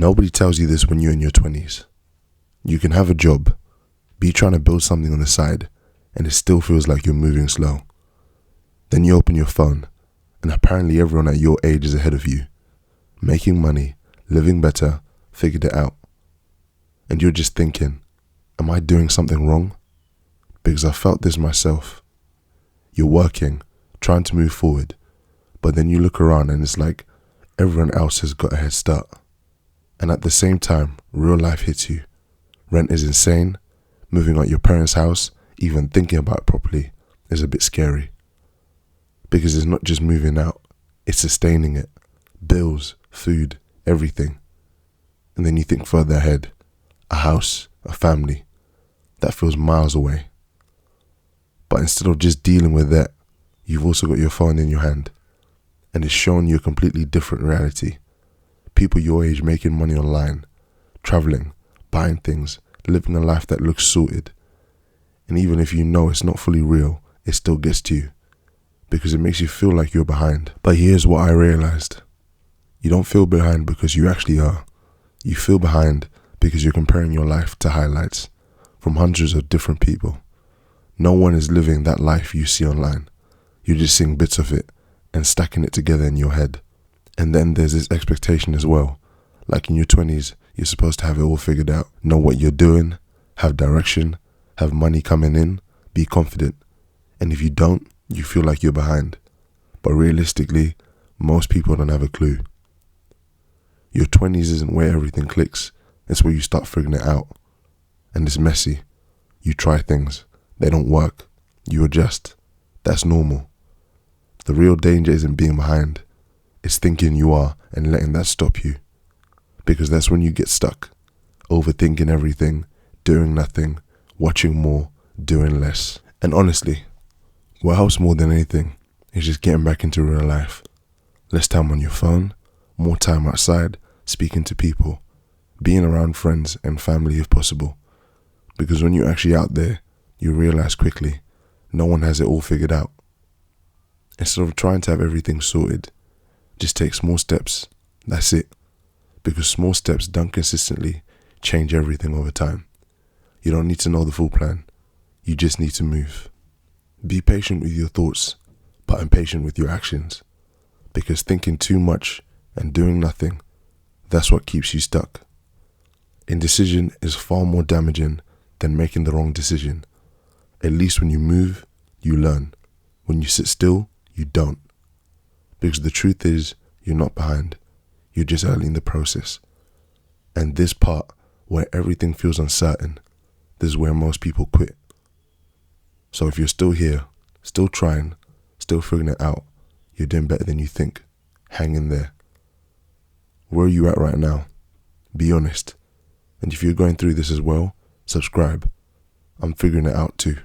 Nobody tells you this when you're in your 20s. You can have a job, be trying to build something on the side, and it still feels like you're moving slow. Then you open your phone, and apparently everyone at your age is ahead of you, making money, living better, figured it out. And you're just thinking, am I doing something wrong? Because I felt this myself. You're working, trying to move forward, but then you look around and it's like everyone else has got a head start. And at the same time, real life hits you. Rent is insane. Moving out your parents' house, even thinking about it properly, is a bit scary. Because it's not just moving out, it's sustaining it. Bills, food, everything. And then you think further ahead. A house, a family. That feels miles away. But instead of just dealing with that, you've also got your phone in your hand. And it's showing you a completely different reality. People your age making money online, traveling, buying things, living a life that looks sorted. And even if you know it's not fully real, it still gets to you. Because it makes you feel like you're behind. But here's what I realized. You don't feel behind because you actually are. You feel behind because you're comparing your life to highlights from hundreds of different people. No one is living that life you see online. You're just seeing bits of it and stacking it together in your head. And then there's this expectation as well. Like in your 20s, you're supposed to have it all figured out, know what you're doing, have direction, have money coming in, be confident. And if you don't, you feel like you're behind. But realistically, most people don't have a clue. Your 20s isn't where everything clicks. It's where you start figuring it out. And it's messy. You try things. They don't work. You adjust. That's normal. The real danger isn't being behind. It's thinking you are and letting that stop you. Because that's when you get stuck. Overthinking everything, doing nothing, watching more, doing less. And honestly, what helps more than anything is just getting back into real life. Less time on your phone, more time outside, speaking to people, being around friends and family if possible. Because when you're actually out there, you realize quickly, no one has it all figured out. Instead of trying to have everything sorted, just take small steps. That's it. Because small steps done consistently change everything over time. You don't need to know the full plan. You just need to move. Be patient with your thoughts, but impatient with your actions. Because thinking too much and doing nothing, that's what keeps you stuck. Indecision is far more damaging than making the wrong decision. At least when you move, you learn. When you sit still, you don't. Because the truth is, you're not behind. You're just early in the process. And this part, where everything feels uncertain, this is where most people quit. So if you're still here, still trying, still figuring it out, you're doing better than you think. Hang in there. Where are you at right now? Be honest. And if you're going through this as well, subscribe. I'm figuring it out too.